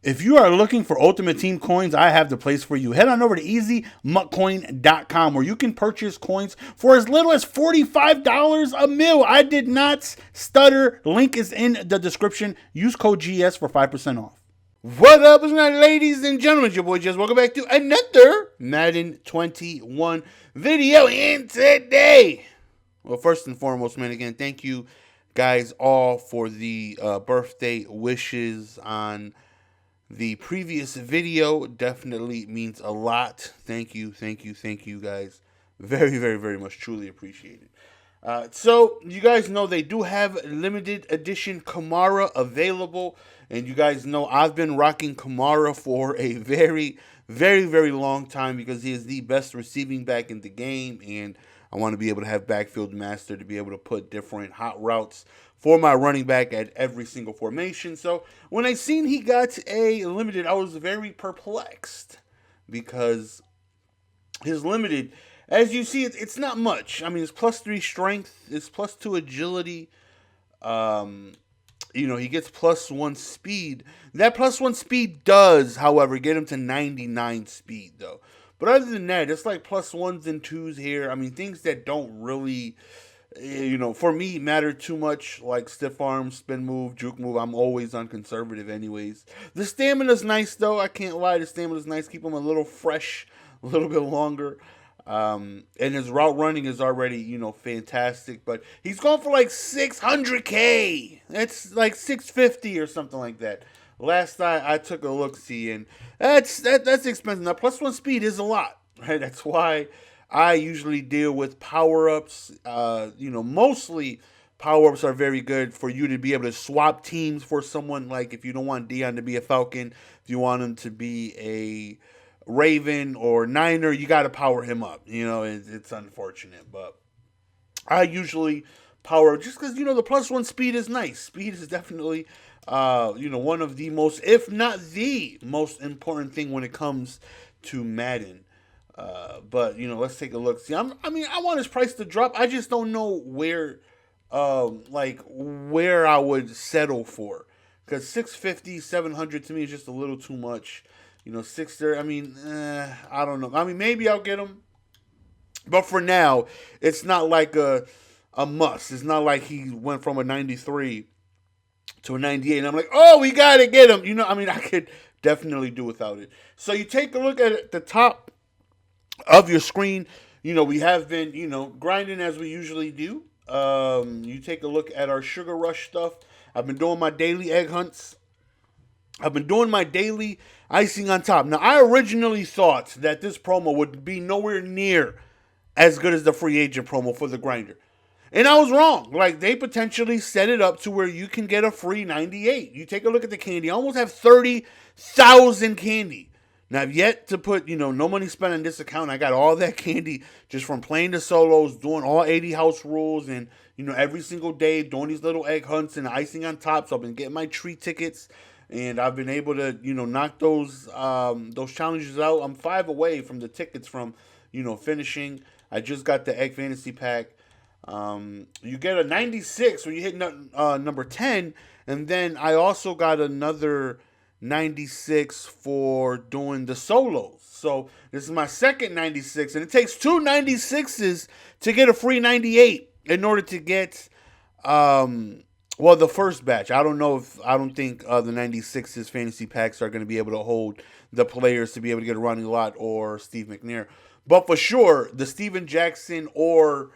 If you are looking for Ultimate Team coins, I have the place for you. Head on over to easymuckcoin.com where you can purchase coins for as little as $45 a mil. I did not stutter. Link is in the description. Use code GS for 5% off. What up, ladies and gentlemen? It's your boy Jess. Welcome back to another Madden 21 video. And today, well, first and foremost, man, again, thank you guys all for the birthday wishes on the previous video. Definitely means a lot. Thank you guys. Very much. Truly appreciate it. So you guys know they do have limited edition Kamara available, and you guys know I've been rocking Kamara for a very long time because he is the best receiving back in the game, and I want to be able to have backfield master to be able to put different hot routes for my running back at every single formation. So when I seen he got a limited, I was very perplexed because his limited, as you see, it's not much. I mean, it's +3 strength, it's +2 agility. He gets +1 speed. That +1 speed does, however, get him to 99 speed, though. But other than that, it's like +1s and 2s here. I mean, things that don't really, for me, matter too much, like stiff arm, spin move, juke move. I'm always on conservative anyways. The stamina's nice, though. I can't lie. The stamina's nice. Keep him a little fresh, a little bit longer. And his route running is already, fantastic. But he's going for like 600K. That's like 650 or something like that. Last I took a look-see, and that's expensive. Now, +1 speed is a lot, right? That's why I usually deal with power-ups. Mostly power-ups are very good for you to be able to swap teams for someone. Like if you don't want Dion to be a Falcon, if you want him to be a Raven or Niner, you got to power him up. It's unfortunate, but I usually power just because the +1 speed is nice. Speed is definitely one of the most, if not the most important thing when it comes to Madden. But let's take a look. See, I want his price to drop. I just don't know where I would settle for, because 650, 700 to me is just a little too much. 630. I don't know. Maybe I'll get him, but for now, it's not like a must. It's not like he went from a 93 to a 98, and I'm like, oh, we gotta get him. I could definitely do without it. So you take a look at the top of your screen. We have been, grinding as we usually do. You take a look at our Sugar Rush stuff. I've been doing my daily egg hunts. I've been doing my daily icing on top. Now, I originally thought that this promo would be nowhere near as good as the free agent promo for the grinder. And I was wrong. Like, they potentially set it up to where you can get a free 98. You take a look at the candy. I almost have 30,000 candy. Now, I've yet to put, no money spent on this account. I got all that candy just from playing the solos, doing all 80 house rules, and, every single day doing these little egg hunts and icing on top. So I've been getting my tree tickets, and I've been able to, knock those challenges out. I'm 5 away from the tickets from, finishing. I just got the Egg Fantasy Pack. You get a 96 when you hit number 10, and then I also got another 96 for doing the solos. So this is my second 96, and it takes 2 96s to get a free 98 in order to get the first batch. I don't think the 96s fantasy packs are going to be able to hold the players to be able to get a Ronnie Lott or Steve McNair. But for sure, the Steven Jackson or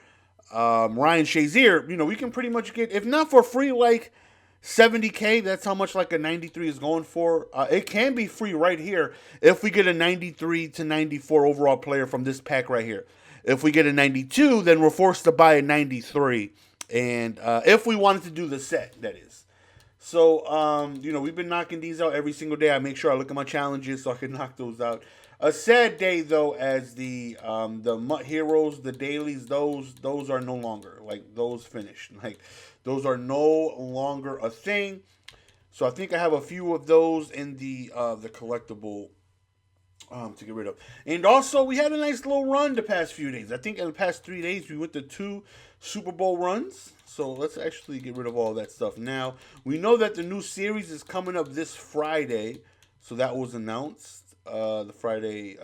Ryan Shazier, we can pretty much get, if not for free, like 70K. That's how much like a 93 is going for. It can be free right here if we get a 93 to 94 overall player from this pack right here. If we get a 92, then we're forced to buy a 93. And if we wanted to do the set, that is. So, we've been knocking these out every single day. I make sure I look at my challenges so I can knock those out. A sad day, though, as the Mutt Heroes, the dailies, those are no longer. Like, those finished. Like, those are no longer a thing. So I think I have a few of those in the collectible to get rid of. And also, we had a nice little run the past few days. I think in the past 3 days, we went to 2 Super Bowl runs. So let's actually get rid of all that stuff now. We know that the new series is coming up this Friday. So that was announced the Friday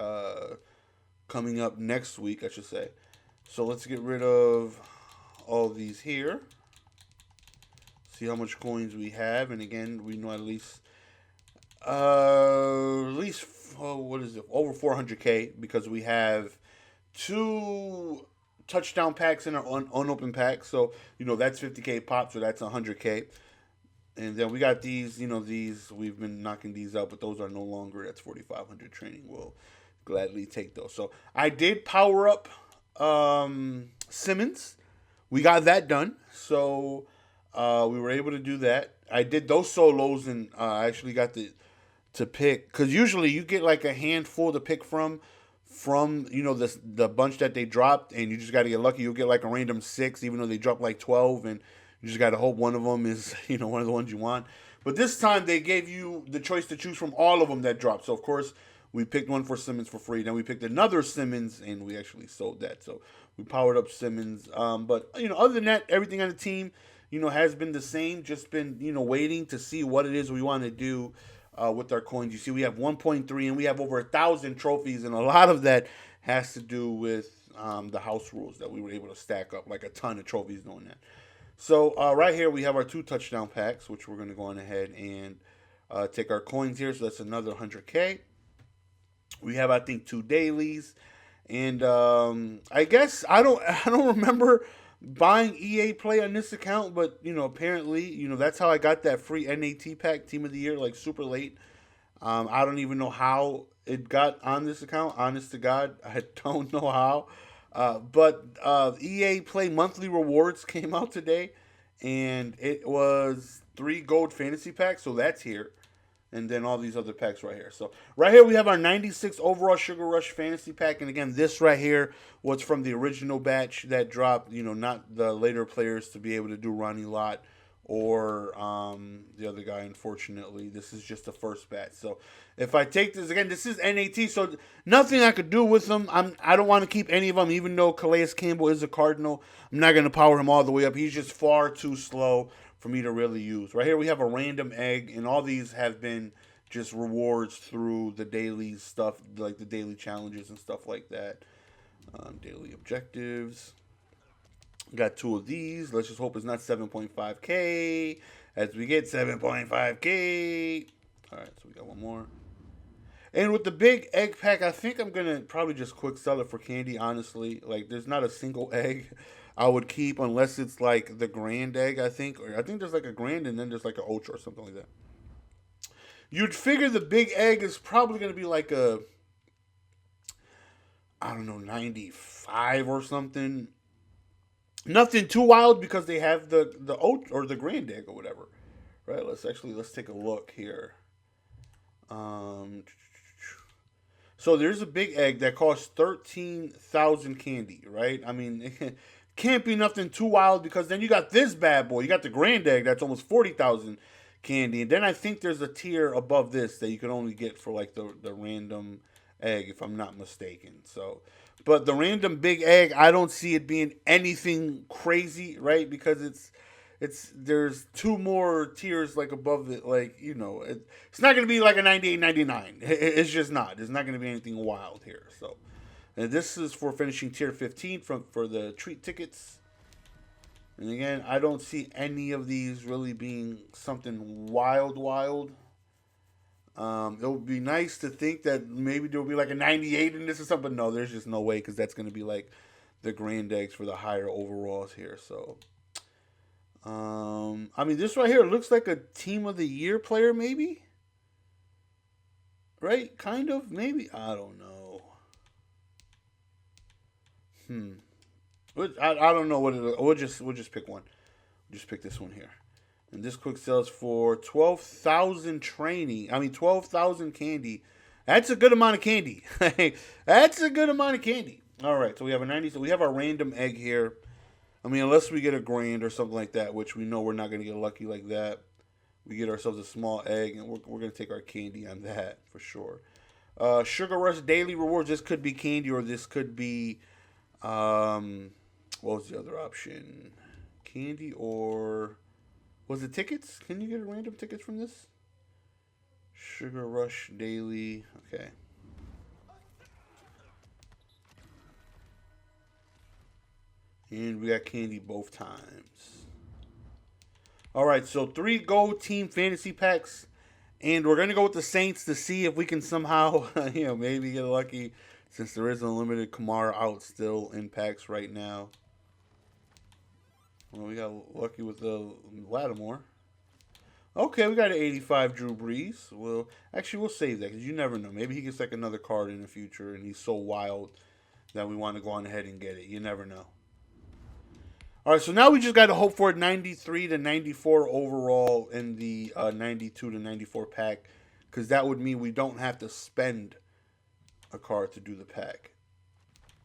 coming up next week, I should say. So let's get rid of all of these here. See how much coins we have, and again, we know at least what is it? Over 400K because we have two touchdown packs in our unopened pack. So that's 50K pop, so that's 100K. And then we got these, these we've been knocking these out, but those are no longer. That's 4,500 training. We'll gladly take those. So I did power up Simmons. We got that done. So we were able to do that. I did those solos, and I actually got to pick, because usually you get like a handful to pick from the bunch that they dropped, and you just got to get lucky. You'll get like a random 6, even though they dropped like 12, and you just got to hope one of them is one of the ones you want. But this time they gave you the choice to choose from all of them that dropped. So of course we picked one for Simmons for free. Then we picked another Simmons, and we actually sold that. So we powered up Simmons. But other than that, everything on the team has been the same. Just been waiting to see what it is we want to do with our coins. You see, we have 1.3, and we have over 1,000 trophies, and a lot of that has to do with the house rules that we were able to stack up, like a ton of trophies doing that. So right here we have our 2 touchdown packs, which we're going to go on ahead and take our coins here. So that's another 100K. We have, I think, 2 dailies, and I guess I don't remember buying EA Play on this account, but apparently that's how I got that free NAT pack, Team of the Year, like super late. I don't even know how it got on this account. Honest to God, I don't know how. But EA Play monthly rewards came out today, and it was 3 gold fantasy packs, so that's here. And then all these other packs right here. So right here we have our 96 overall Sugar Rush fantasy pack. And again, this right here was from the original batch that dropped, not the later players to be able to do Ronnie, Lott, or the other guy, unfortunately. This is just the first batch. So if I take this, again, this is NAT, so nothing I could do with them. I don't want to keep any of them, even though Calais Campbell is a Cardinal. I'm not going to power him all the way up. He's just far too slow for me to really use. Right here we have a random egg, and all these have been just rewards through the daily stuff, like the daily challenges and stuff like that. Daily objectives. Got 2 of these. Let's just hope it's not 7.5K as we get 7.5K. All right, so we got one more. And with the big egg pack, I think I'm going to probably just quick sell it for candy, honestly. Like, there's not a single egg I would keep unless it's like the grand egg, I think. Or I think there's like a grand and then there's like an ultra or something like that. You'd figure the big egg is probably going to be like a, I don't know, 95 or something. Nothing too wild because they have the ultra or the grand egg or whatever. Right, let's take a look here. So there's a big egg that costs 13,000 candy, right? I mean, it can't be nothing too wild because then you got this bad boy. You got the grand egg that's almost 40,000 candy. And then I think there's a tier above this that you can only get for like the random egg, if I'm not mistaken. So, but the random big egg, I don't see it being anything crazy, right? Because there's 2 more tiers like above it, like it's not gonna be like a 98.99. It's just not. There's not gonna be anything wild here. So, and this is for finishing tier 15 for the treat tickets. And again, I don't see any of these really being something wild. It would be nice to think that maybe there will be like a 98 in this or something. But no, there's just no way because that's gonna be like the grand eggs for the higher overalls here. So. I mean, this right here looks like a Team of the Year player, maybe? Right? Kind of? Maybe? I don't know. I don't know what it. We'll just pick one. We'll just pick this one here. And this quick sells for 12,000 training. I mean, 12,000 candy. That's a good amount of candy. That's a good amount of candy. All right, so we have a 90. So we have our random egg here. I mean, unless we get a grand or something like that, which we know we're not going to get lucky like that. We get ourselves a small egg, and we're going to take our candy on that for sure. Sugar Rush Daily Rewards. This could be candy, or this could be, what was the other option? Candy or, was it tickets? Can you get random tickets from this? Sugar Rush Daily. Okay. And we got candy both times. All right, so 3 gold team fantasy packs. And we're going to go with the Saints to see if we can somehow, maybe get lucky since there is an unlimited Kamara out still in packs right now. Well, we got lucky with the Lattimore. Okay, we got an 85 Drew Brees. Well, actually, we'll save that because you never know. Maybe he gets like another card in the future and he's so wild that we want to go on ahead and get it. You never know. All right, so now we just got to hope for 93 to 94 overall in the 92 to 94 pack because that would mean we don't have to spend a card to do the pack.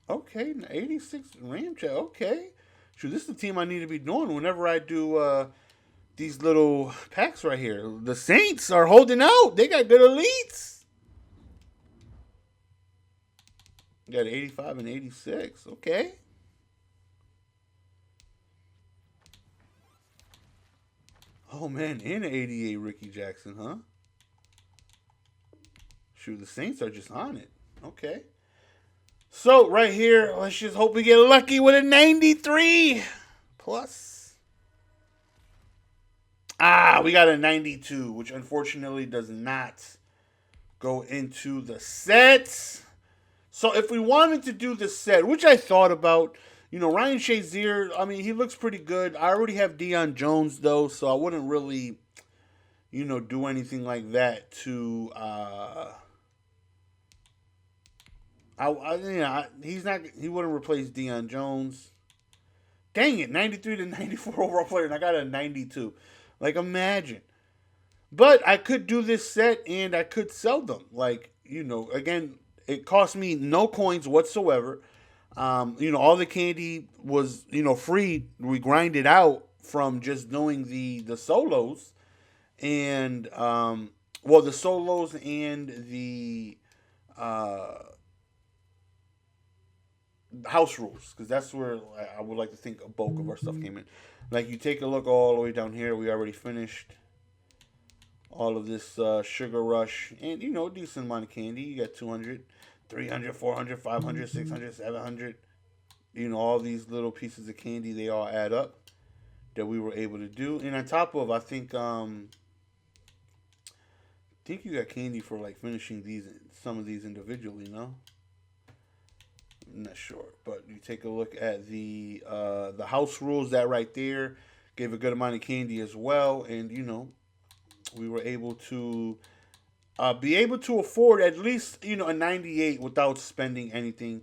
Okay, 86 Ramjet. Okay. Shoot, this is the team I need to be doing whenever I do these little packs right here. The Saints are holding out. They got good elites. You got 85 and 86. Okay. Oh, man, and an 88 Ricky Jackson, huh? Shoot, the Saints are just on it. Okay. So, right here, let's just hope we get lucky with a 93 plus. We got a 92, which unfortunately does not go into the set. So, if we wanted to do the set, which I thought about, Ryan Shazier, I mean, he looks pretty good. I already have Deion Jones, though, so I wouldn't really, do anything like that to, he wouldn't replace Deion Jones. Dang it, 93 to 94 overall player, and I got a 92. Like, imagine. But I could do this set, and I could sell them. Like, again, it cost me no coins whatsoever. All the candy was, free. We grinded out from just doing the solos. And, the solos and the house rules. Because that's where I would like to think a bulk of our stuff came in. Like, you take a look all the way down here. We already finished all of this Sugar Rush. And, a decent amount of candy. You got 200. 300, 400, 500, 600, 700. All these little pieces of candy, they all add up that we were able to do. And on top of, I think you got candy for like finishing some of these individually, no? I'm not sure, but you take a look at the house rules. That right there gave a good amount of candy as well, and we were able to be able to afford at least a 98 without spending anything.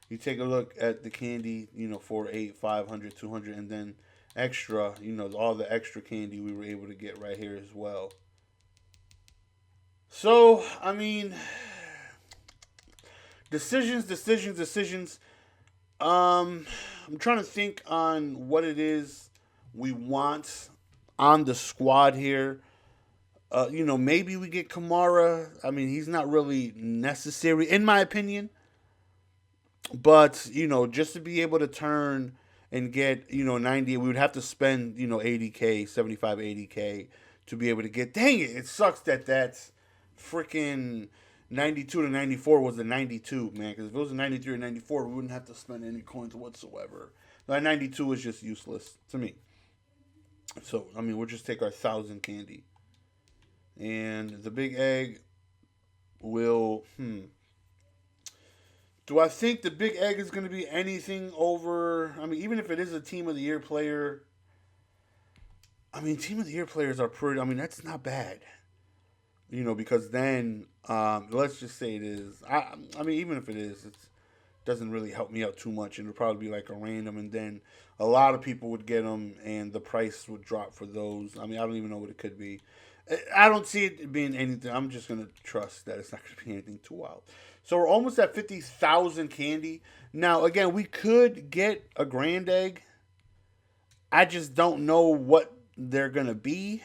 You take a look at the candy, 408, 500, 200, and then extra, all the extra candy we were able to get right here as well. So, I mean, decisions. I'm trying to think on what it is we want on the squad here. Maybe we get Kamara. I mean, he's not really necessary, in my opinion. But, just to be able to turn and get, 90, we would have to spend, 80K, 75, 80K to be able to get. Dang it, it sucks that that's freaking 92 to 94 was the 92, man. Because if it was a 93 or 94, we wouldn't have to spend any coins whatsoever. That 92 is just useless to me. So, I mean, we'll just take our 1,000 candy. And the big egg will, Do I think the big egg is going to be anything over, I mean, even if it is a team of the year player, I mean, team of the year players are pretty, I mean, that's not bad. Because then, let's just say it is. I mean, even if it is, it doesn't really help me out too much. It'll probably be like a random, and then a lot of people would get them, and the price would drop for those. I mean, I don't even know what it could be. I don't see it being anything. I'm just going to trust that it's not going to be anything too wild. So we're almost at 50,000 candy. Now, again, we could get a grand egg. I just don't know what they're going to be.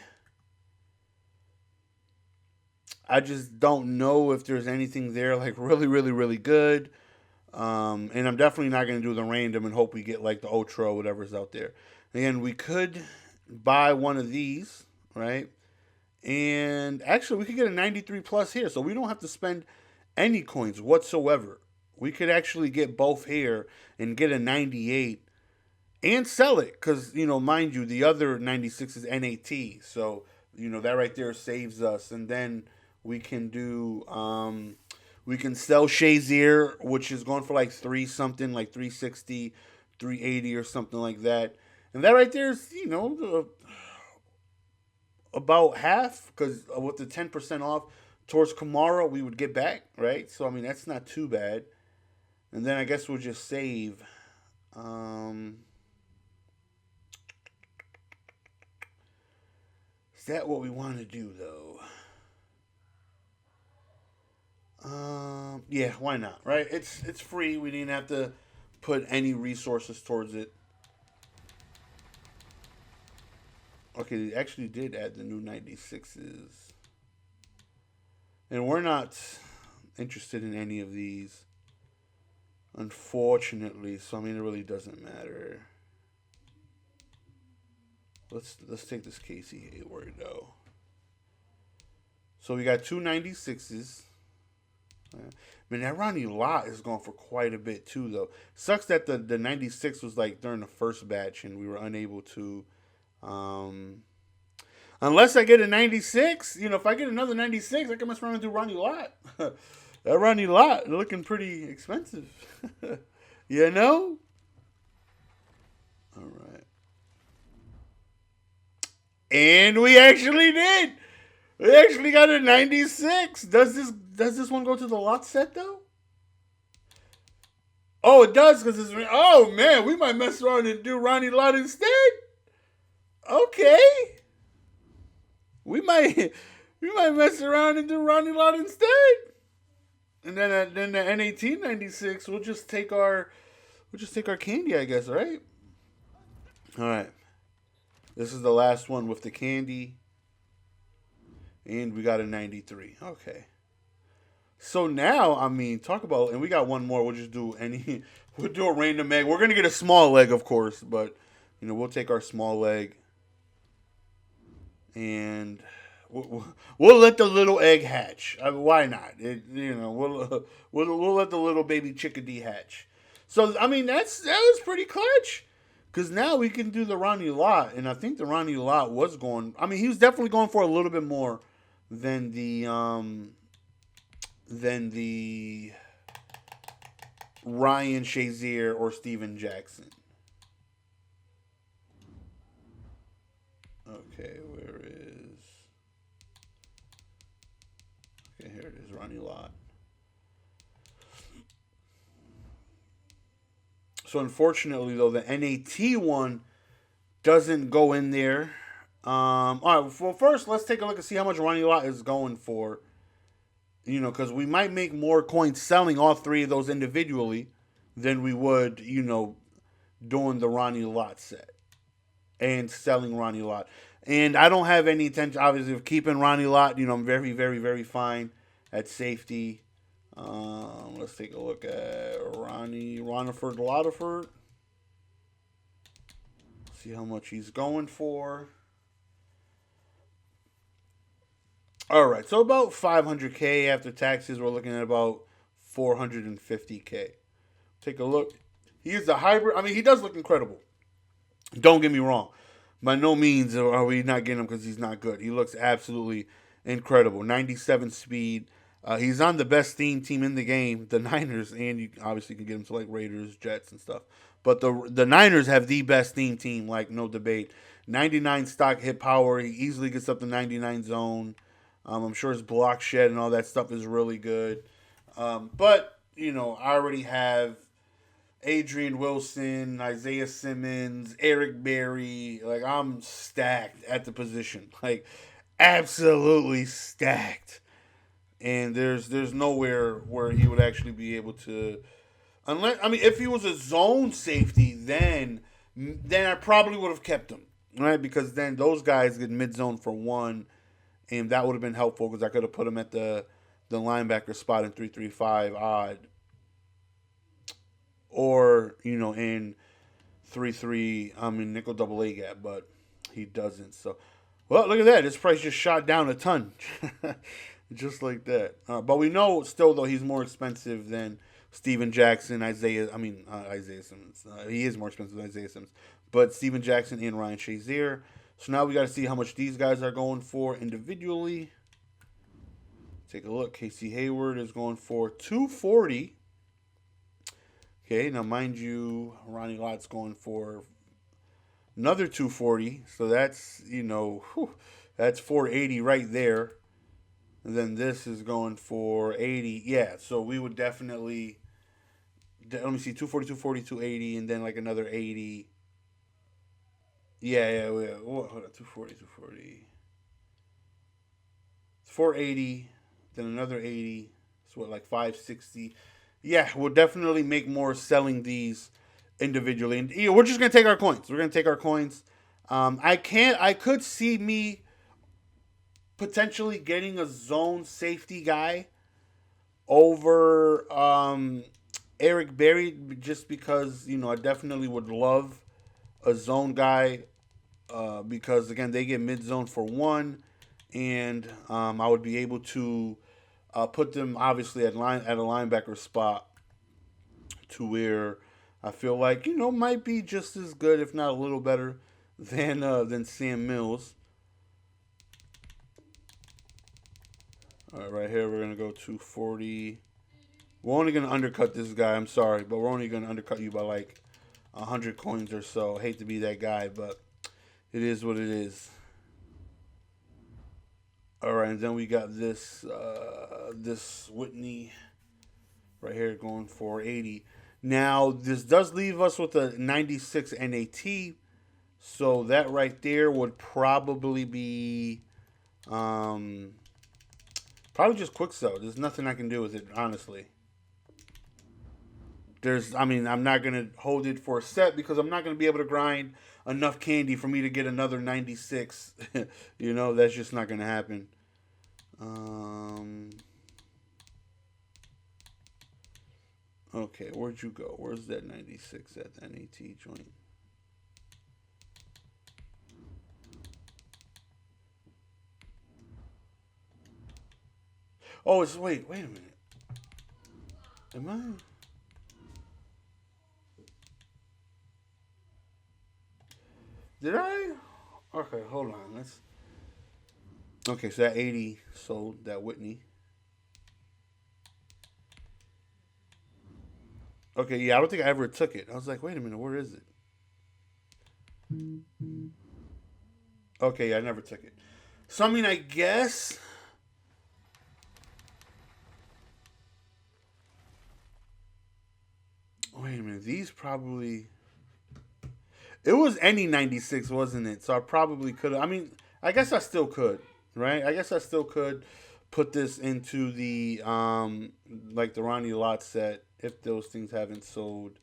I just don't know if there's anything there like really, really, really good. And I'm definitely not going to do the random and hope we get like the Ultra or whatever's out there. Again, we could buy one of these, right? And actually, we could get a 93 plus here, so we don't have to spend any coins whatsoever. We could actually get both here and get a 98 and sell it because, mind you, the other 96 is NAT. So, that right there saves us. And then we can do, we can sell Shazier, which is going for like three something, like 360, 380 or something like that. And that right there is, about half because with the 10% off towards Kamara, we would get back, right? So, I mean, that's not too bad. And then I guess we'll just save. Is that what we want to do, though? Yeah, why not, right? It's free. We didn't have to put any resources towards it. Okay, they actually did add the new 96s. And we're not interested in any of these, unfortunately. So I mean, it really doesn't matter. Let's take this Casey Hayward though. So we got two 96s. I mean, that Ronnie Lott is going for quite a bit too, though. Sucks that the 96 was like during the first batch and we were unable to. Um, Unless I get a 96, if I get another 96, I can mess around and do Ronnie Lott. That Ronnie Lott looking pretty expensive. you know? All right. And we actually did. We actually got a 96. Does this one go to the Lott set though? Oh, it does because it's. Oh man, we might mess around and do Ronnie Lott instead. Okay. We might we might mess around and do Ronnie Lott instead. And then the N18 96, we'll just take our candy, I guess, right? All right. This is the last one with the candy, and we got a 93. Okay. So now, I mean, talk about, and we got one more. We'll just do any. We'll do a random egg. We're gonna get a small leg, of course, but we'll take our small leg, and we'll let the little egg hatch. I mean, why not? We'll let the little baby chickadee hatch. So I mean, that was pretty clutch. Because now we can do the Ronnie Lott, and I think the Ronnie Lott was going. I mean, he was definitely going for a little bit more than the Ryan Shazier or Steven Jackson. Okay, where is? Okay, here it is, Ronnie Lott. So unfortunately, though, the NAT one doesn't go in there. All right. Well, first, let's take a look and see how much Ronnie Lott is going for. Because we might make more coins selling all three of those individually than we would, doing the Ronnie Lott set and selling Ronnie Lott. And I don't have any intention, obviously, of keeping Ronnie Lott. I'm very, very, very fine at safety. Let's take a look at Ronnie Lottaford. See how much he's going for. All right, so about 500K after taxes. We're looking at about 450K. Take a look. He is a hybrid. I mean, he does look incredible. Don't get me wrong. By no means are we not getting him because he's not good. He looks absolutely incredible. 97 speed. He's on the best team in the game, the Niners, and you obviously can get him to like Raiders, Jets, and stuff. But the Niners have the best team, like no debate. 99 stock hit power. He easily gets up to 99 zone. I'm sure his block shed and all that stuff is really good. But I already have Adrian Wilson, Isaiah Simmons, Eric Berry. Like I'm stacked at the position, like absolutely stacked. And there's nowhere where he would actually be able to, unless I mean if he was a zone safety, then I probably would have kept him, right? Because then those guys get mid zone for one, and that would have been helpful because I could have put him at the linebacker spot in 3-3-5 odd, or in 3-3. I mean nickel double A gap, but he doesn't. So Well, look at that. This price just shot down a ton. Just like that. But we know still, though, he's more expensive than Steven Jackson, Isaiah Simmons. He is more expensive than Isaiah Simmons. But Steven Jackson and Ryan Shazier. So now we got to see how much these guys are going for individually. Take a look. Casey Hayward is going for 240. Okay, now mind you, Ronnie Lott's going for another 240. So that's, that's 480 right there. And then this is going for 80. Yeah, so we would definitely, let me see, 240, 240, 280, and then like another 80. Yeah. Hold on, 240, 240. 480, then another 80. So what, like 560? Yeah, we'll definitely make more selling these individually. And we're just gonna take our coins. We're gonna take our coins. I could see me potentially getting a zone safety guy over Eric Berry, just because I definitely would love a zone guy, because again they get mid zone for one, and I would be able to put them obviously at a linebacker spot to where I feel like might be just as good, if not a little better, than Sam Mills. All right here we're gonna go 240. We're only gonna undercut this guy. I'm sorry, but we're only gonna undercut you by like 100 coins or so. I hate to be that guy, but it is what it is. All right, and then we got this Whitney right here going for 80. Now this does leave us with a 96 NAT, so that right there would probably be probably just quick sell. There's nothing I can do with it, honestly. I'm not gonna hold it for a set because I'm not gonna be able to grind enough candy for me to get another 96. That's just not gonna happen. Okay, where'd you go? Where's that 96 at the NAT joint? Oh, wait a minute. Am I? Did I? Okay, hold on. Okay, so that 80 sold that Whitney. Okay, yeah, I don't think I ever took it. I was like, wait a minute, where is it? Okay, yeah, I never took it. So I guess. Wait a minute, these probably. It was any 96, wasn't it? So I probably could have. I guess I still could, right? I guess I still could put this into the like the Ronnie Lott set if those things haven't sold.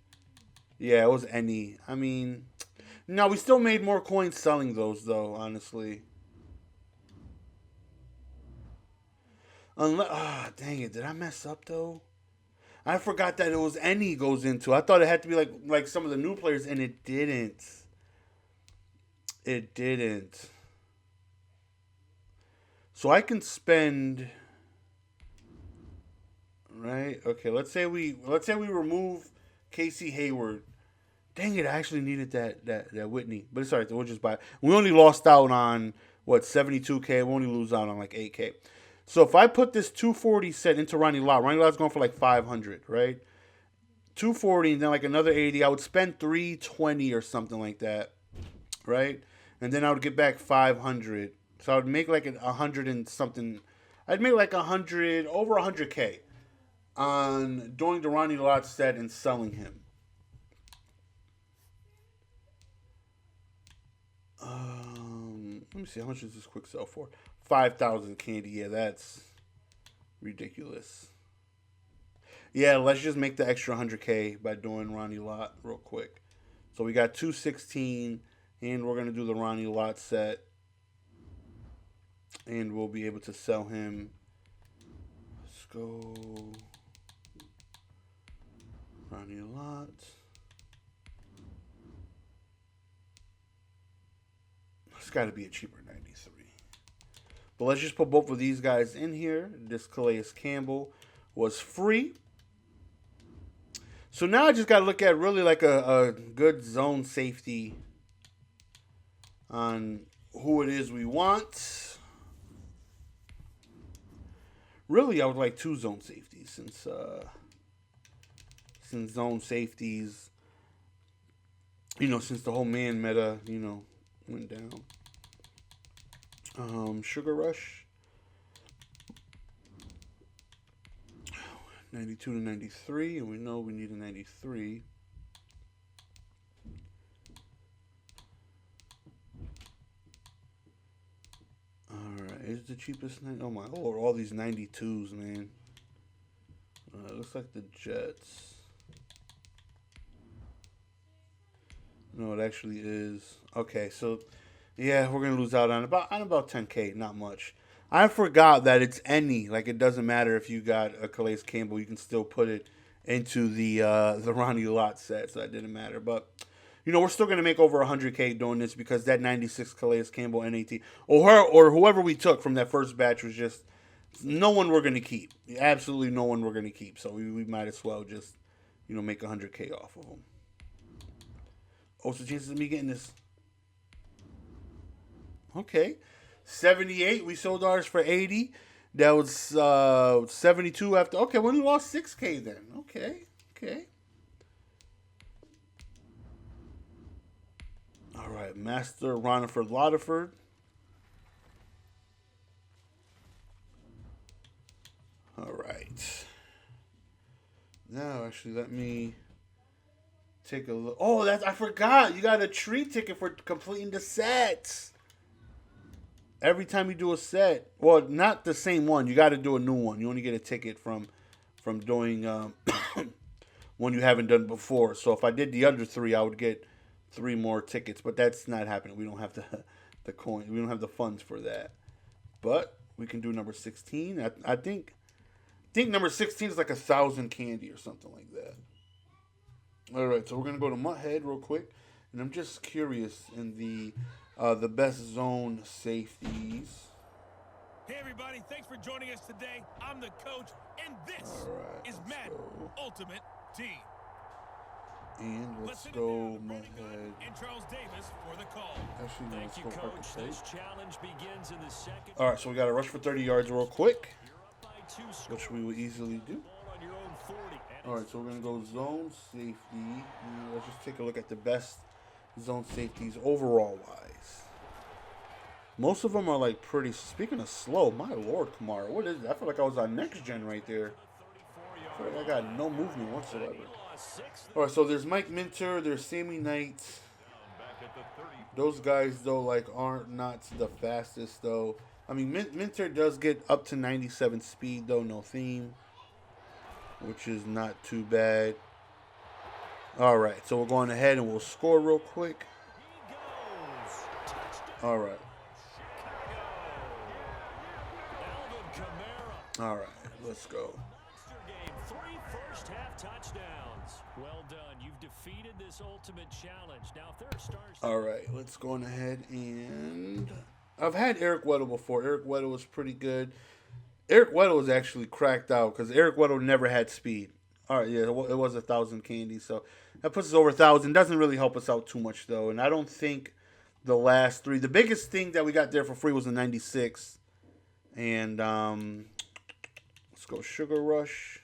Yeah, it was any. No, we still made more coins selling those though, honestly. Unless, dang it, did I mess up though? I forgot that it was any goes into. I thought it had to be like some of the new players, and it didn't. It didn't. So I can spend, right? Okay, let's say we remove Casey Hayward. Dang it! I actually needed that Whitney, but it's alright. We'll just buy it. We only lost out on what 72K. We only lose out on like 8K. So if I put this 240 set into Ronnie Lott, Ronnie Lott's going for like 500, right? 240 and then like another 80. I would spend 320 or something like that, right? And then I would get back 500. So I would make like a hundred and something. I'd make like 100, over 100K on doing the Ronnie Lott set and selling him. Let me see, how much is this quick sell for? 5,000 candy. Yeah, that's ridiculous. Yeah, let's just make the extra 100K by doing Ronnie Lott real quick. So we got 216, and we're gonna do the Ronnie Lott set, and we'll be able to sell him. Let's go Ronnie Lott. It's got to be a cheaper 93. But let's just put both of these guys in here. This Calais Campbell was free. So now I just got to look at really like a good zone safety on who it is we want. Really, I would like 2 zone safeties since zone safeties, since the whole man meta, went down. Sugar Rush. 92 to 93, and we know we need a 93. Alright, is the cheapest? Oh my lord, all these 92s, man. Looks like the Jets. No, it actually is. Okay, so yeah, we're gonna lose out on about 10K, not much. I forgot that it's any. Like, it doesn't matter if you got a Calais Campbell, you can still put it into the Ronnie Lott set, so that didn't matter. But we're still gonna make over 100K doing this because that 96 Calais Campbell NAT or whoever we took from that first batch was just no one we're gonna keep. Absolutely no one we're gonna keep. So we might as well just make 100K off of them. What's the chances of me getting this? Okay. 78, we sold ours for 80. That was 72 after. Okay, we only lost 6K then. Okay. All right, Master Roniford Lottaford. All right. Now, actually, let me take a look. Oh, I forgot. You got a tree ticket for completing the sets. Every time you do a set, well, not the same one. You got to do a new one. You only get a ticket from doing one you haven't done before. So if I did the other 3, I would get 3 more tickets. But that's not happening. We don't have the coin. We don't have the funds for that. But we can do number 16. I think number 16 is like 1,000 candy or something like that. All right, so we're gonna go to Mutthead real quick, and I'm just curious in the best zone safeties. Hey everybody, thanks for joining us today. I'm the coach, and this is Madden Ultimate Team. And let's go Mutthead. And Charles Davis for the call. Actually, no, let's go Coach. This challenge begins in the second. All right, so we got to rush for 30 yards real quick, which we will easily do. All right, so we're gonna go zone safety. Let's just take a look at the best zone safeties overall wise. Most of them are like pretty. Speaking of slow, my lord, Kamara, what is that? I feel like I was on next gen right there. I feel like I got no movement whatsoever. All right, so there's Mike Minter, there's Sammy Knight. Those guys though aren't not the fastest though. I mean, Minter does get up to 97 speed though, no theme, which is not too bad. All right, so we're going ahead and we'll score real quick. All right. All right, let's go. 3 first-half touchdowns. Well done. You've defeated this ultimate challenge. Now, if there are stars. All right, let's go on ahead and I've had Eric Weddle before. Eric Weddle was pretty good. Eric Weddle was actually cracked out because Eric Weddle never had speed. All right, yeah, it was 1,000 candy, so that puts us over 1,000. Doesn't really help us out too much though, and I don't think the last 3. The biggest thing that we got there for free was the 96, and let's go Sugar Rush.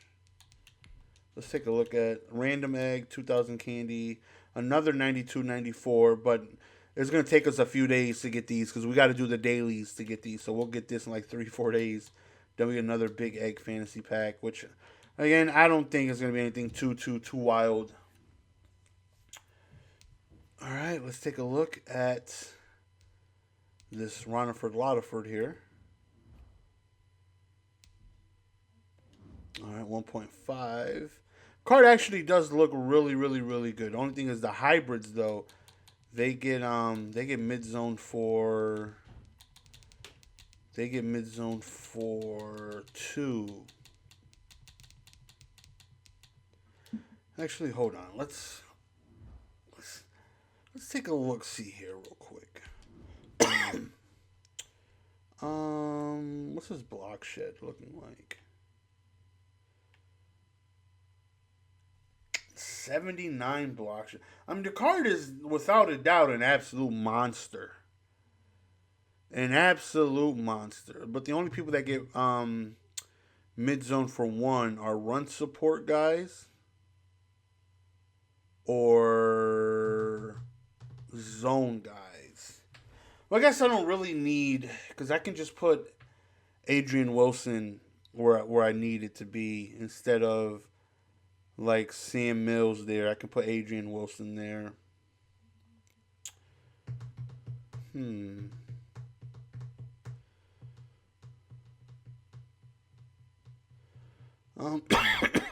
Let's take a look at Random Egg, 2,000 candy, another 92, 94, but it's going to take us a few days to get these because we got to do the dailies to get these. So we'll get this in like 3-4 days. Then we get another big egg fantasy pack, which, again, I don't think it's going to be anything too wild. All right, let's take a look at this Roniford Lottaford here. All right, 1.5. Card actually does look really good. The only thing is the hybrids though, they get mid zone for 2. Actually, hold on. Let's take a look see here real quick. What's his block shed looking like? 79 block shed. I mean, the card is without a doubt an absolute monster. An absolute monster. But the only people that get mid zone for 1 are run support guys or zone guys. Well, I guess I don't really need, because I can just put Adrian Wilson where I need it to be instead of like Sam Mills there. I can put Adrian Wilson there.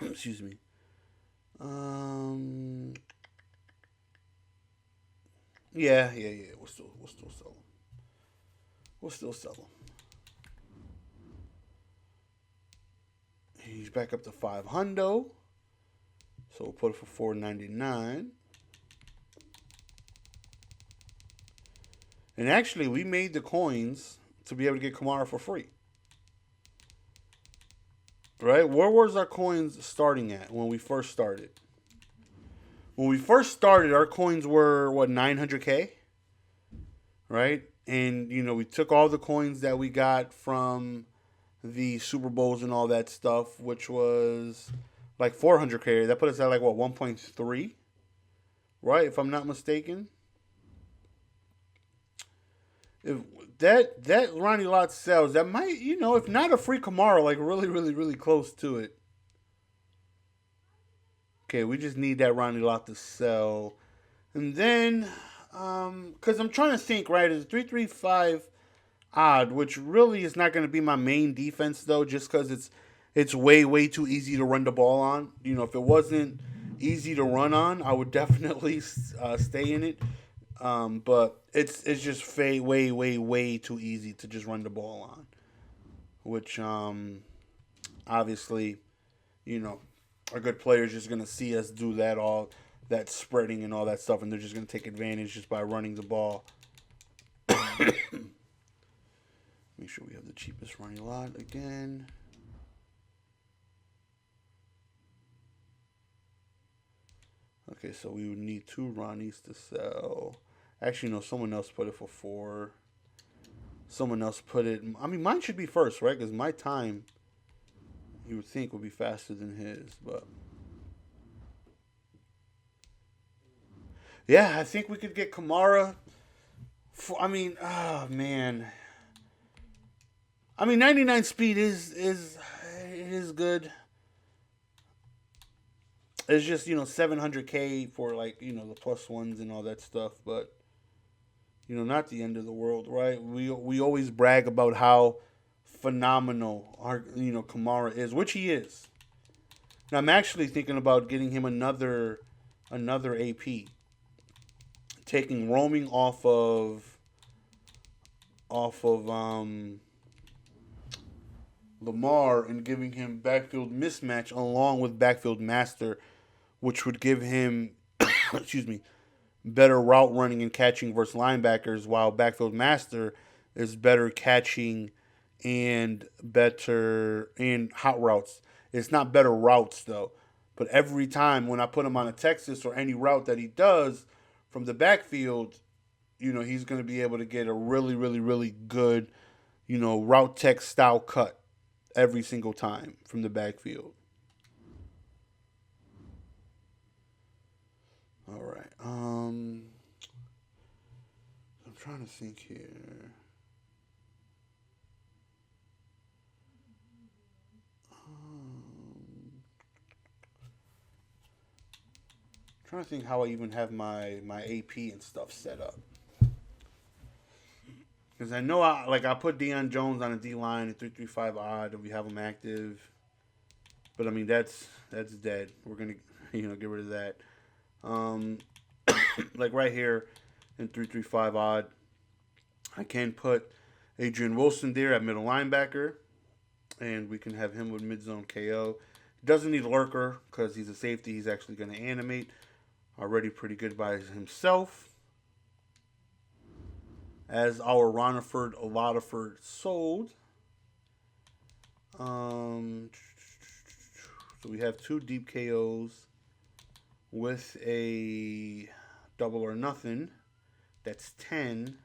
Excuse me. Yeah. We'll still sell them. We'll still sell them. He's back up to 500. So we'll put it for $4.99. And actually, we made the coins to be able to get Kamara for free. Right? Where was our coins starting at when we first started? When we first started, our coins were, 900K? Right? And, we took all the coins that we got from the Super Bowls and all that stuff, which was like 400K. That put us at 1.3? Right? If I'm not mistaken. If that Ronnie Lott sells, that might, if not a free Kamara, really, really, really close to it. Okay, we just need that Ronnie Lott to sell. And then, because I'm trying to think, right, is 335 odd, which really is not going to be my main defense, though, just because it's way, way too easy to run the ball on. If it wasn't easy to run on, I would definitely stay in it. But it's just way, way, way too easy to just run the ball on. Which, obviously, a good player is just going to see us do that spreading and all that stuff, and they're just going to take advantage just by running the ball. Make sure we have the cheapest Ronnie Lott again. Okay, so we would need 2 Ronnies to sell. Actually, no, someone else put it for 4. Someone else put it... I mean, mine should be first, right? Because my time, you would think, would be faster than his, but... Yeah, I think we could get Kamara... man. 99 speed is good. It's just, 700K for, the plus ones and all that stuff, but... not the end of the world, right? We always brag about how phenomenal our Kamara is, which he is. Now I'm actually thinking about getting him another AP, taking roaming off of Lamar and giving him backfield mismatch along with backfield master, which would give him excuse me, better route running and catching versus linebackers, while backfield master is better catching and better in hot routes. It's not better routes though, but every time when I put him on a Texas or any route that he does from the backfield, he's going to be able to get a really, really, really good, route tech style cut every single time from the backfield. All right. I'm trying to think here. Trying to think how I even have my AP and stuff set up. Because I know I put Deion Jones on a D line at 335 odd, and we have him active. But that's dead. We're gonna get rid of that. Right here in 335 odd, I can put Adrian Wilson there at middle linebacker, and we can have him with mid zone KO. Doesn't need lurker because he's a safety. He's actually going to animate. Already pretty good by himself. as our Roniford Lotiford sold. So we have 2 deep KOs with a double or nothing. That's 10.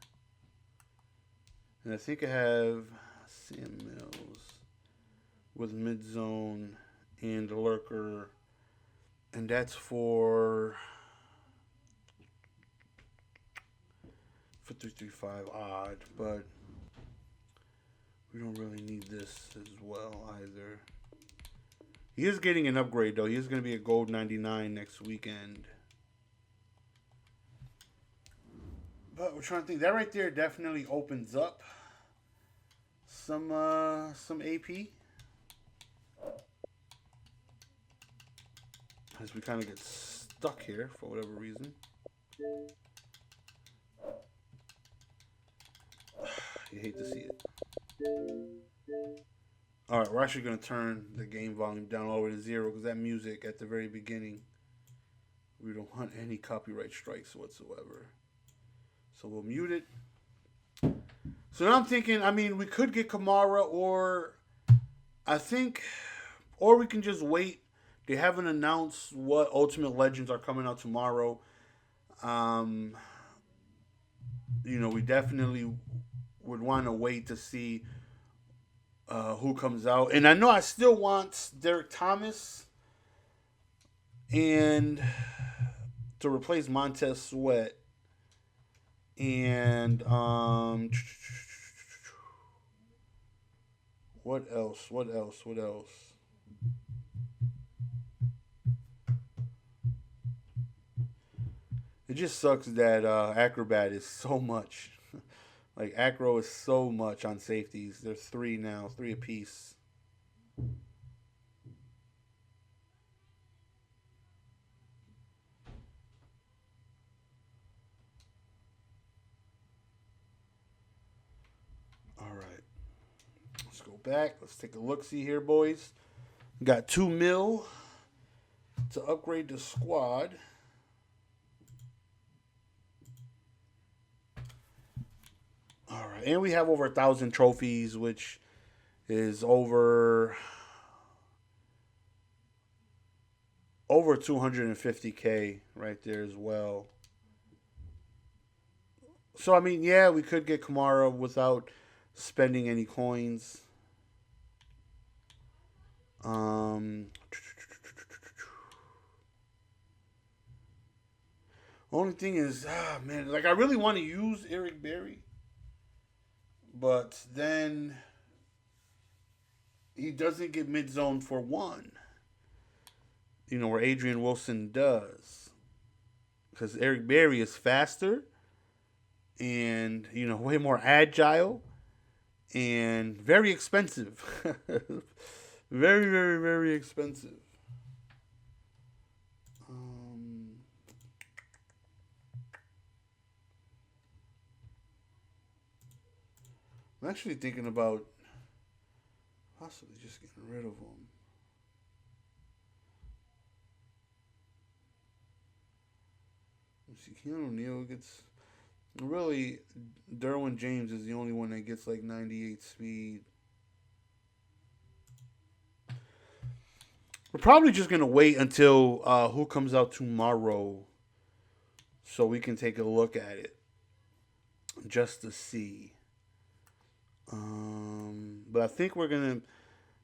And I think I have Sam Mills with mid-zone and lurker. And that's for 335 odd, but we don't really need this as well either. He is getting an upgrade though. He is going to be a gold 99 next weekend. But we're trying to think. That right there definitely opens up some AP. As we kind of get stuck here for whatever reason. You hate to see it. Alright, we're actually going to turn the game volume down all the way to 0 because that music at the very beginning, we don't want any copyright strikes whatsoever. So we'll mute it. So now I'm thinking, I mean, we could get Kamara or we can just wait. They haven't announced what Ultimate Legends are coming out tomorrow. We definitely would want to wait to see who comes out. And I know I still want Derek Thomas and to replace Montez Sweat. And what else? It just sucks that Acrobat is so much. Like, Acro is so much on safeties. There's 3 now, 3 apiece. All right. Let's go back. Let's take a look-see here, boys. We got 2 mil to upgrade the squad. All right, and we have over 1,000 trophies, which is over 250K right there as well. So I mean, yeah, we could get Kamara without spending any coins. Only thing is, man, like I really want to use Eric Berry. But then he doesn't get mid-zone for 1. Where Adrian Wilson does. Because Eric Berry is faster and, way more agile and very expensive. Very, very, very expensive. I'm actually thinking about possibly just getting rid of him. Let's see, Keanu O'Neal gets... Really, Derwin James is the only one that gets like 98 speed. We're probably just going to wait until who comes out tomorrow so we can take a look at it just to see. But I think we're going to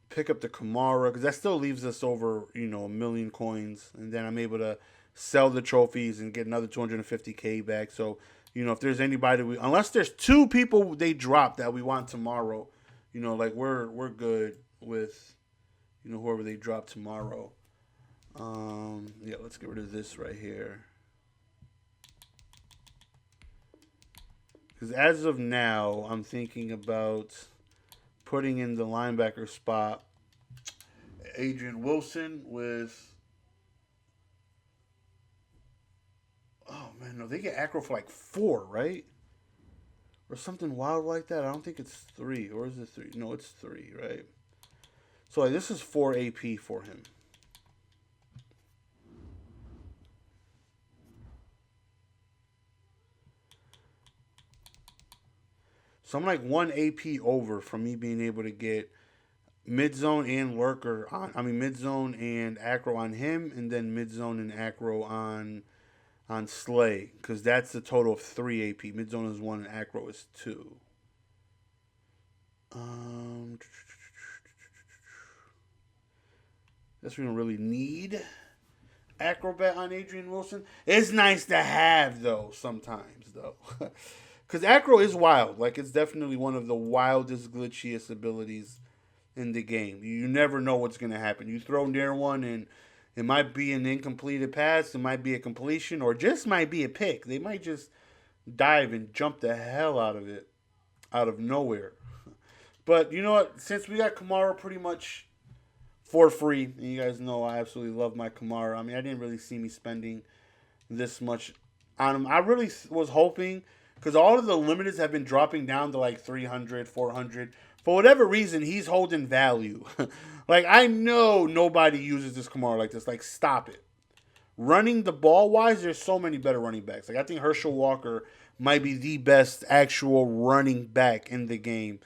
pick up the Kamara because that still leaves us over, 1 million coins. And then I'm able to sell the trophies and get another 250K back. So, if there's anybody, unless there's 2 people they drop that we want tomorrow, like we're good with, whoever they drop tomorrow. Yeah, let's get rid of this right here. Because as of now, I'm thinking about putting in the linebacker spot Adrian Wilson with... Oh, man, no, they get Acro for like 4, right? Or something wild like that. I don't think it's 3. Or is it 3? No, it's 3, right? So like, this is 4 AP for him. So I'm like 1 AP over from me being able to get mid zone and lurker on. I mean mid zone and acro on him, and then mid zone and acro on Slay, because that's the total of 3 AP. Mid zone is 1 and acro is 2. Guess we don't really need acrobat on Adrian Wilson. It's nice to have though sometimes though. Because acro is wild. Like, it's definitely one of the wildest, glitchiest abilities in the game. You never know what's going to happen. You throw near one, and it might be an incompleted pass. It might be a completion, or just might be a pick. They might just dive and jump the hell out of it, out of nowhere. But you know what? Since we got Kamara pretty much for free, and you guys know I absolutely love my Kamara. I mean, I didn't really see me spending this much on him. I really was hoping, because all of the limiteds have been dropping down to like 300, 400. For whatever reason, he's holding value. Like, I know nobody uses this Kamara like this. Like, stop it. Running the ball wise, there's so many better running backs. Like, I think Herschel Walker might be the best actual running back in the game.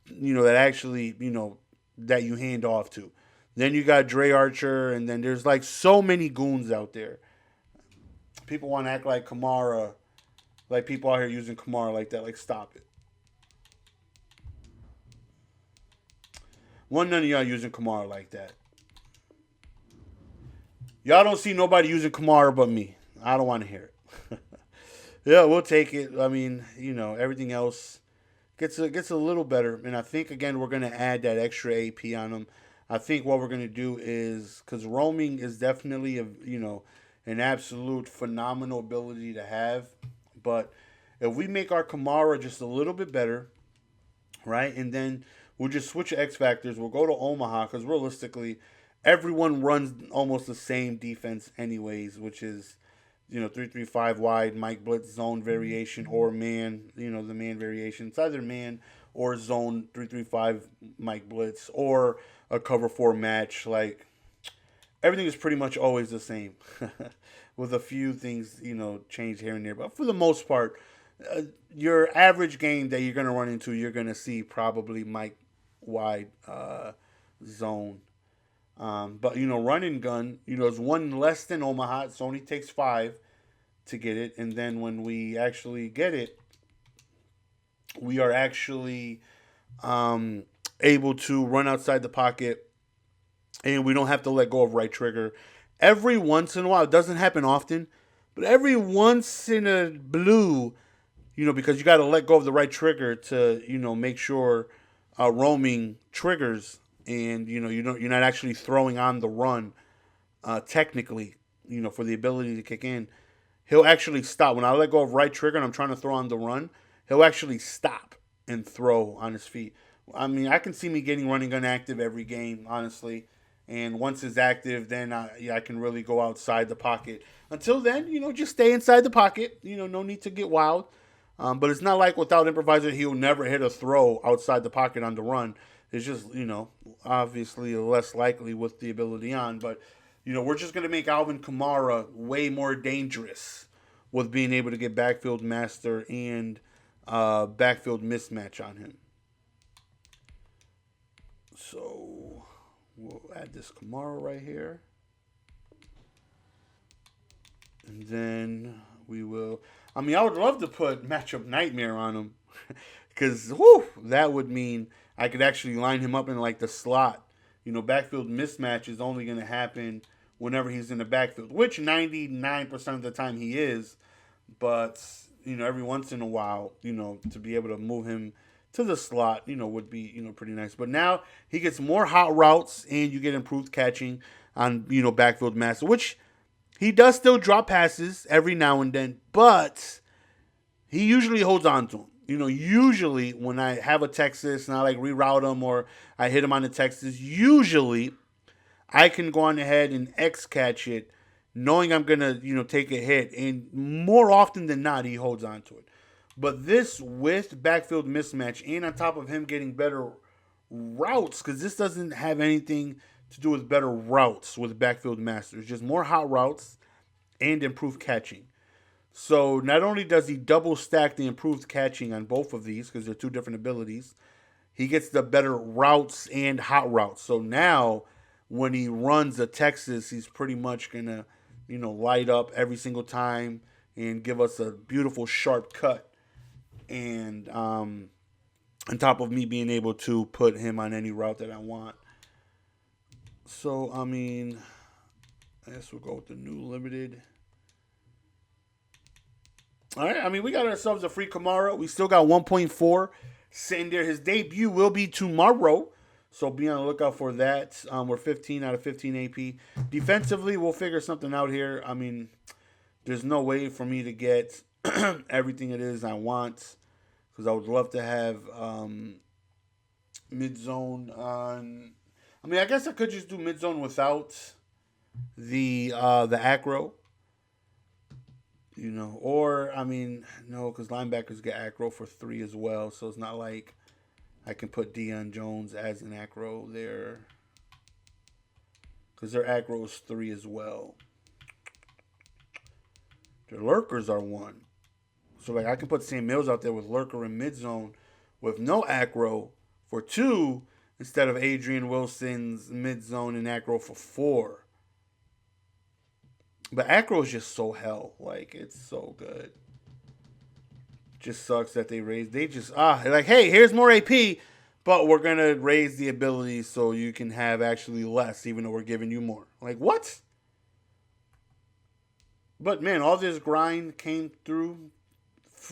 You know, that actually, you know, that you hand off to. Then you got Dre Archer, and then there's like so many goons out there. People want to act like Kamara, like people out here using Kamara like that. Like, stop it. None of y'all using Kamara like that. Y'all don't see nobody using Kamara but me. I don't want to hear it. Yeah, we'll take it. I mean, you know, everything else gets a little better. And I think, again, we're going to add that extra AP on them. I think what we're going to do is, because roaming is definitely, an absolute phenomenal ability to have. But if we make our Kamara just a little bit better, right, and then we'll just switch X factors. We'll go to Omaha, because realistically, everyone runs almost the same defense anyways, which is, 3-3-5 wide, Mike Blitz zone variation, or man, the man variation. It's either man or zone 3-3-5 Mike Blitz, or a cover 4 match. Like, everything is pretty much always the same, with a few things, changed here and there. But for the most part, your average game that you're going to run into, you're going to see probably Mike wide zone. But, run and gun, is one less than Omaha. It only takes 5 to get it. And then when we actually get it, we are actually able to run outside the pocket, and we don't have to let go of right trigger. Every once in a while, it doesn't happen often, but every once in a blue, because you got to let go of the right trigger to, make sure roaming triggers, and you're not actually throwing on the run technically, for the ability to kick in. He'll actually stop. When I let go of right trigger and I'm trying to throw on the run, he'll actually stop and throw on his feet. I mean, I can see me getting running gun active every game, honestly. And once it's active, then I can really go outside the pocket. Until then, just stay inside the pocket. No need to get wild. But it's not like without improviser, he'll never hit a throw outside the pocket on the run. It's just, obviously less likely with the ability on. But, we're just going to make Alvin Kamara way more dangerous with being able to get backfield master and backfield mismatch on him. So we'll add this Kamara right here. And then we will... I mean, I would love to put matchup nightmare on him. Because, that would mean I could actually line him up in like the slot. Backfield mismatch is only going to happen whenever he's in the backfield, which 99% of the time he is. But, every once in a while, to be able to move him to the slot, would be, pretty nice. But now he gets more hot routes, and you get improved catching on, backfield master, which he does still drop passes every now and then, but he usually holds on to them. Usually when I have a Texas and I like reroute him, or I hit him on the Texas, usually I can go on ahead and X catch it, knowing I'm going to, take a hit. And more often than not, he holds on to it. But this with backfield mismatch, and on top of him getting better routes, because this doesn't have anything to do with better routes with backfield masters, just more hot routes and improved catching. So not only does he double stack the improved catching on both of these, because they're two different abilities, he gets the better routes and hot routes. So now when he runs the Texas, he's pretty much going to, light up every single time and give us a beautiful sharp cut. And on top of me being able to put him on any route that I want. So, I guess we'll go with the new limited. All right, we got ourselves a free Kamara. We still got 1.4 sitting there. His debut will be tomorrow, so be on the lookout for that. We're 15 out of 15 AP. Defensively, we'll figure something out here. There's no way for me to get everything it is I want, because I would love to have mid-zone on. I guess I could just do mid-zone without the acro. Or, no, because linebackers get acro for 3 as well. So it's not like I can put Deion Jones as an acro there. Because their acro is 3 as well. Their lurkers are 1. So, I can put Sam Mills out there with lurker and mid-zone with no acro for 2 instead of Adrian Wilson's mid-zone and acro for 4. But acro is just so hell. It's so good. Just sucks that they hey, here's more AP, but we're going to raise the ability so you can have actually less, even though we're giving you more. What? But, man, all this grind came through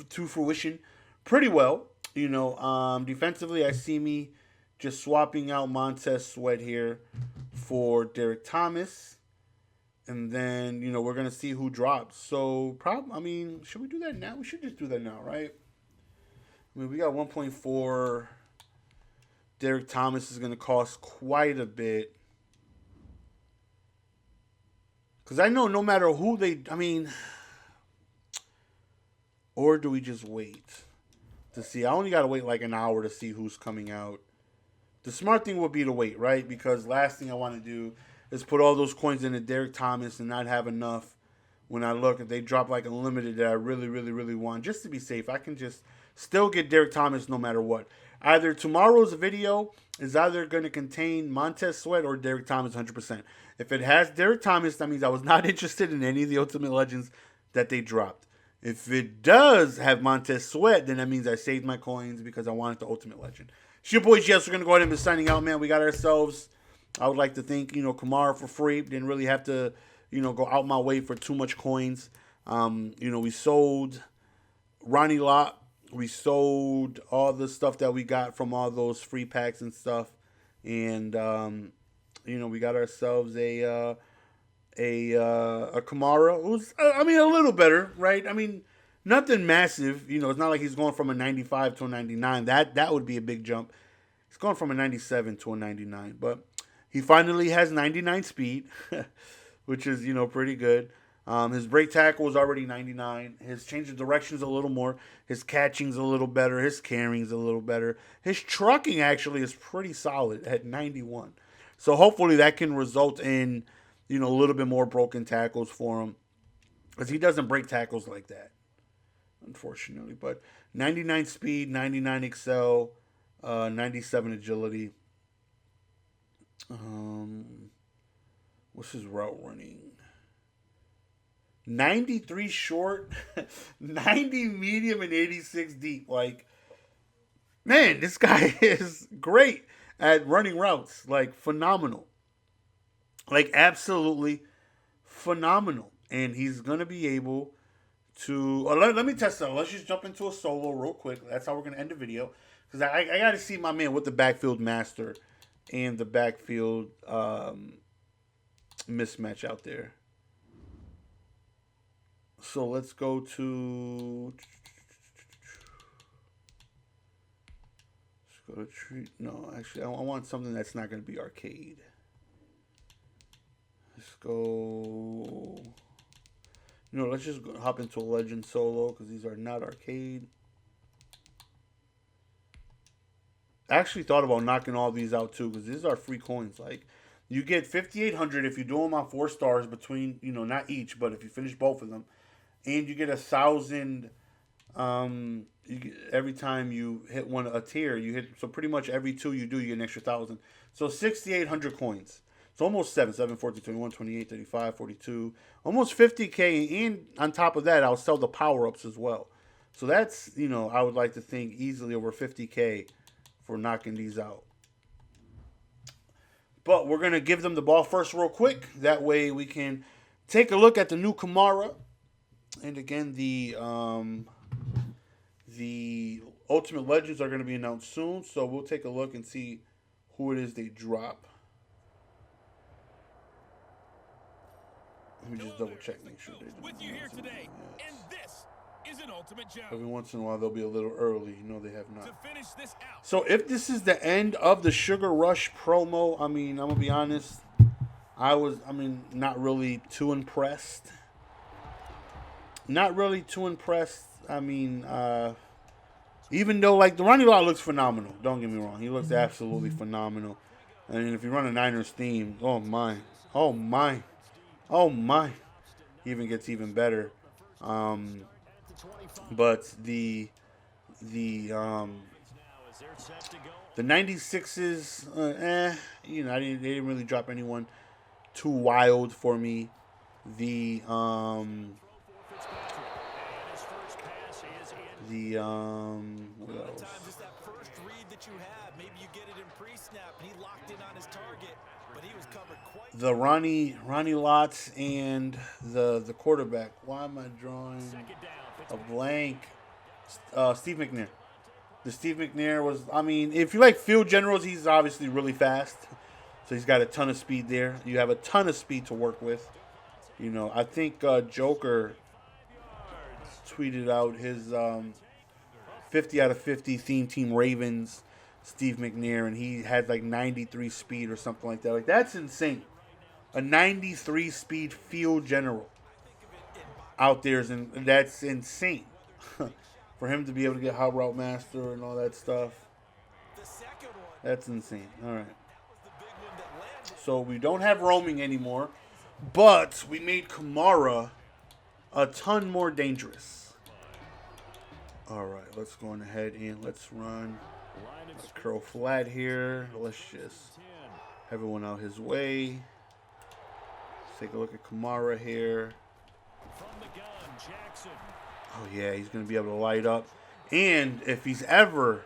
to fruition pretty well. Defensively, I see me just swapping out Montez Sweat here for Derek Thomas. And then, we're going to see who drops. So, should we do that now? We should just do that now, right? We got 1.4. Derek Thomas is going to cost quite a bit. Because I know no matter who or do we just wait to see? I only got to wait an hour to see who's coming out. The smart thing would be to wait, right? Because last thing I want to do is put all those coins into Derek Thomas and not have enough when I look. If they drop a limited that I really, really, really want, just to be safe, I can just still get Derek Thomas no matter what. Either tomorrow's video is either going to contain Montez Sweat or Derek Thomas 100%. If it has Derek Thomas, that means I was not interested in any of the Ultimate Legends that they dropped. If it does have Montez Sweat, then that means I saved my coins because I wanted the Ultimate Legend. It's your boy Jess. We're going to go ahead and be signing out, man. We got ourselves, I would like to thank, Kamara for free. Didn't really have to, go out my way for too much coins. We sold Ronnie Lott. We sold all the stuff that we got from all those free packs and stuff. And, we got ourselves a Kamara who's, a little better, right? Nothing massive. It's not like he's going from a 95 to a 99. That would be a big jump. He's going from a 97 to a 99. But he finally has 99 speed, which is, pretty good. His break tackle was already 99. His change of direction's a little more. His catching's a little better. His carrying's a little better. His trucking actually is pretty solid at 91. So hopefully that can result in, a little bit more broken tackles for him. Because he doesn't break tackles like that, unfortunately. But 99 speed, 99 excel, 97 agility. What's his route running? 93 short, 90 medium, and 86 deep. Man, this guy is great at running routes. Phenomenal. Absolutely phenomenal. And he's going to be able to... let me test that. Let's just jump into a solo real quick. That's how we're going to end the video. Because I got to see my man with the backfield master and the backfield mismatch out there. So let's go to... Let's go to treat. No, actually, I want something that's not going to be arcade. Let's go... let's just hop into a Legend Solo because these are not arcade. I actually thought about knocking all these out too because these are free coins. You get 5,800 if you do them on 4 stars between, not each, but if you finish both of them. and you get 1,000. Every time you hit a tier, you hit. So pretty much every 2 you do, you get an extra 1,000. So 6,800 coins. It's almost 7, 14, 21, 28, 35, 42, almost 50K. And on top of that, I'll sell the power ups as well. So that's, I would like to think easily over 50K for knocking these out. But we're going to give them the ball first real quick. That way we can take a look at the new Kamara. And again, the Ultimate Legends are going to be announced soon. So we'll take a look and see who it is they drop. Let me just double check, make sure they do. With you here today, and this is an Ultimate Challenge. Every once in a while they'll be a little early. No, they have not. To finish this out. So if this is the end of the Sugar Rush promo, I'm gonna be honest. Not really too impressed. Not really too impressed. Even though the Ronnie Lott looks phenomenal. Don't get me wrong, he looks absolutely phenomenal. If you run a Niners theme, oh my. He even gets even better. But the 96s, they didn't really drop anyone too wild for me. What else? The Ronnie Lott and the quarterback. Why am I drawing a blank? Steve McNair. The Steve McNair was, if you like field generals, he's obviously really fast. So he's got a ton of speed there. You have a ton of speed to work with. I think Joker tweeted out his 50 out of 50 theme team Ravens, Steve McNair, and he had 93 speed or something like that. That's insane. A 93 speed field general out there, and that's insane. For him to be able to get Hot Route Master and all that stuff, that's insane. All right. So we don't have roaming anymore, but we made Kamara a ton more dangerous. All right, let's go on ahead and let's run. Let's curl flat here. Let's just have everyone out his way. Take a look at Kamara here. Oh yeah, he's gonna be able to light up. And if he's ever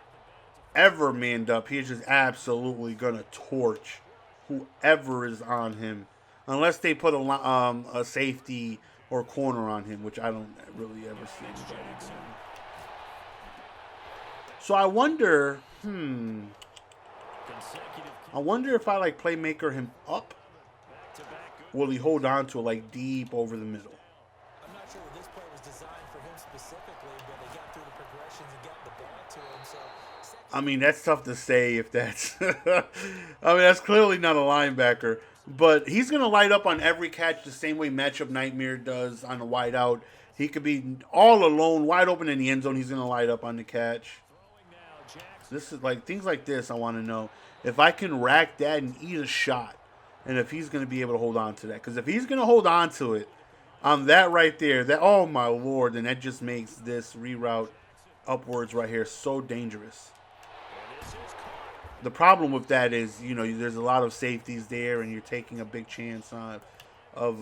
manned up, he's just absolutely gonna torch whoever is on him, unless they put a safety or corner on him, which I don't really ever see anybody doing. So I wonder, if I playmaker him up. Will he hold on to it deep over the middle? I'm not sure that this play was designed for him specifically, but they got through the progressions and got the ball to him. So that's tough to say if that's. That's clearly not a linebacker, but he's gonna light up on every catch the same way Matchup Nightmare does on a wide out. He could be all alone, wide open in the end zone. He's gonna light up on the catch. This is things like this. I want to know if I can rack that and eat a shot. And if he's going to be able to hold on to that. Because if he's going to hold on to it, that right there, oh my Lord, then that just makes this reroute upwards right here so dangerous. The problem with that is, there's a lot of safeties there, and you're taking a big chance of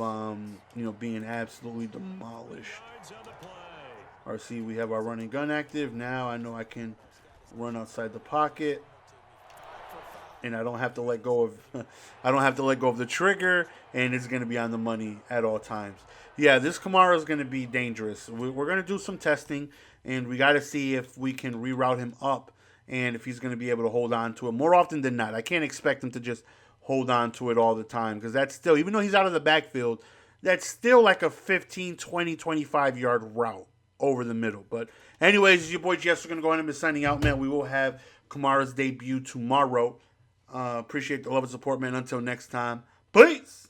being absolutely demolished. All right, see, we have our running gun active. Now I know I can run outside the pocket. And I don't have to let go of the trigger, and it's going to be on the money at all times. Yeah, this Kamara is going to be dangerous. We're going to do some testing, and we got to see if we can reroute him up and if he's going to be able to hold on to it more often than not. I can't expect him to just hold on to it all the time, because that's still, even though he's out of the backfield, that's still a 15, 20, 25-yard route over the middle. But anyways, your boy Jess, we're going to go ahead and be signing out, man. We will have Kamara's debut tomorrow. Appreciate the love and support, man. Until next time, peace.